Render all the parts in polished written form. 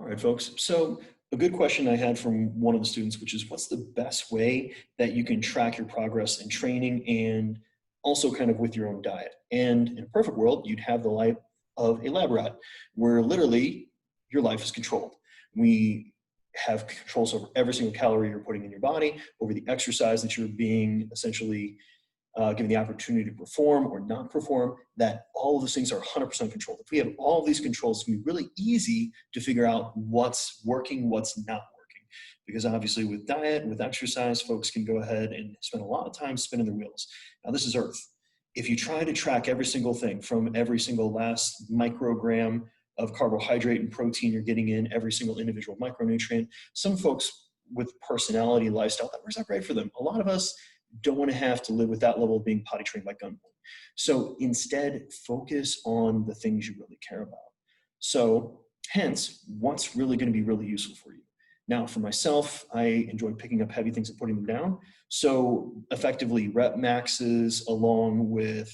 All right, folks. So a good question I had from one of the students, which is what's the best way that you can track your progress in training and also kind of with your own diet? And in a perfect world, you'd have the life of a lab rat where literally your life is controlled. We have controls over every single calorie you're putting in your body, over the exercise that you're being essentially given the opportunity to perform or not perform, that all of those things are 100% controlled. If we have all of these controls, it's going to be really easy to figure out what's working, what's not working. Because obviously with diet, with exercise, folks can go ahead and spend a lot of time spinning their wheels. Now this is Earth. If you try to track every single thing from every single last microgram of carbohydrate and protein you're getting in, every single individual micronutrient, some folks with personality, lifestyle, that works out great for them. A lot of us don't want to have to live with that level of being potty trained by gunpoint. So instead, focus on the things you really care about. So hence, what's really going to be really useful for you? Now, for myself, I enjoy picking up heavy things and putting them down. So effectively, rep maxes along with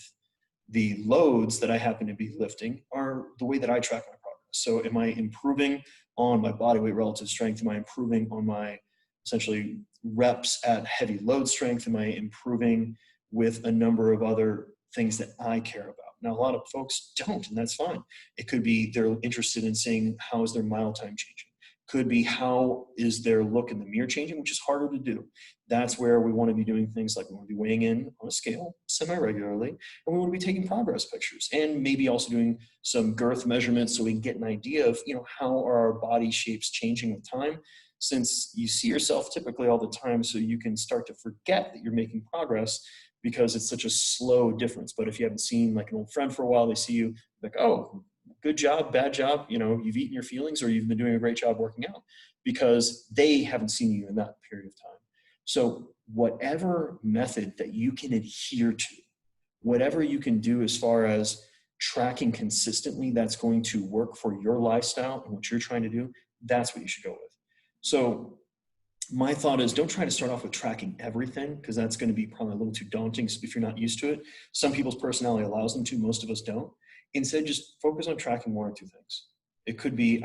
the loads that I happen to be lifting are the way that I track my progress. So am I improving on my body weight relative strength? Am I improving on my essentially reps at heavy load strength? Am I improving with a number of other things that I care about? Now, a lot of folks don't, and that's fine. It could be they're interested in seeing how is their mile time changing. Could be how is their look in the mirror changing, which is harder to do. That's where we want to be doing things like we want to be weighing in on a scale semi-regularly, and we want to be taking progress pictures and maybe also doing some girth measurements so we can get an idea of, how are our body shapes changing with time, since you see yourself typically all the time, so you can start to forget that you're making progress because it's such a slow difference. But if you haven't seen like an old friend for a while, they see you like, oh, good job, bad job, you've eaten your feelings or you've been doing a great job working out, because they haven't seen you in that period of time. So whatever method that you can adhere to, whatever you can do as far as tracking consistently that's going to work for your lifestyle and what you're trying to do, that's what you should go with. So my thought is don't try to start off with tracking everything, because that's going to be probably a little too daunting if you're not used to it. Some people's personality allows them to, most of us don't. Instead, just focus on tracking one or two things. It could be,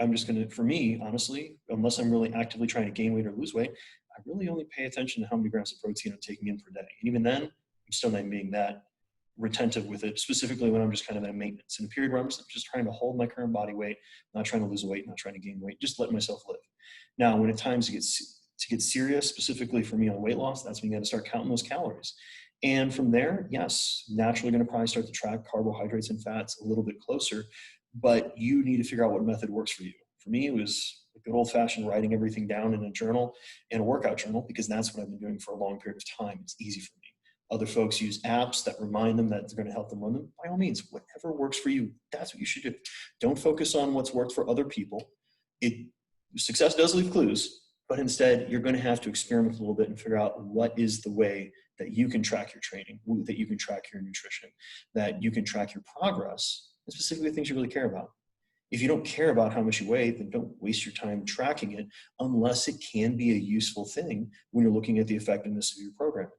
for me, honestly, unless I'm really actively trying to gain weight or lose weight, I really only pay attention to how many grams of protein I'm taking in per day. And even then, I'm still not being that retentive with it, specifically when I'm just kind of at maintenance. In a period where I'm just trying to hold my current body weight, not trying to lose weight, not trying to gain weight, just let myself live. Now, when it's time to get serious, specifically for me on weight loss, that's when you got to start counting those calories. And from there, yes, naturally going to probably start to track carbohydrates and fats a little bit closer, but you need to figure out what method works for you. For me, it was a good old fashioned writing everything down in a journal and a workout journal, because that's what I've been doing for a long period of time. It's easy for me. Other folks use apps that remind them that they're going to help them run them. By all means, whatever works for you, that's what you should do. Don't focus on what's worked for other people. Success does leave clues, but instead you're going to have to experiment a little bit and figure out what is the way that you can track your training, that you can track your nutrition, that you can track your progress, and specifically things you really care about. If you don't care about how much you weigh, then don't waste your time tracking it unless it can be a useful thing when you're looking at the effectiveness of your programming.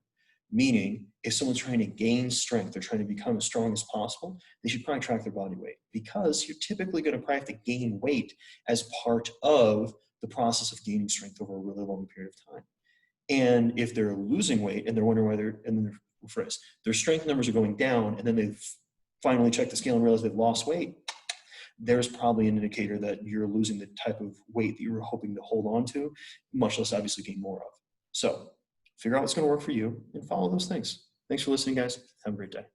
Meaning, if someone's trying to gain strength, they're trying to become as strong as possible, they should probably track their body weight, because you're typically going to probably have to gain weight as part of the process of gaining strength over a really long period of time. And if they're losing weight and they're wondering why their strength numbers are going down, and then they've finally checked the scale and realized they've lost weight, there's probably an indicator that you're losing the type of weight that you were hoping to hold on to, much less obviously gain more of. So figure out what's going to work for you and follow those things. Thanks for listening, guys. Have a great day.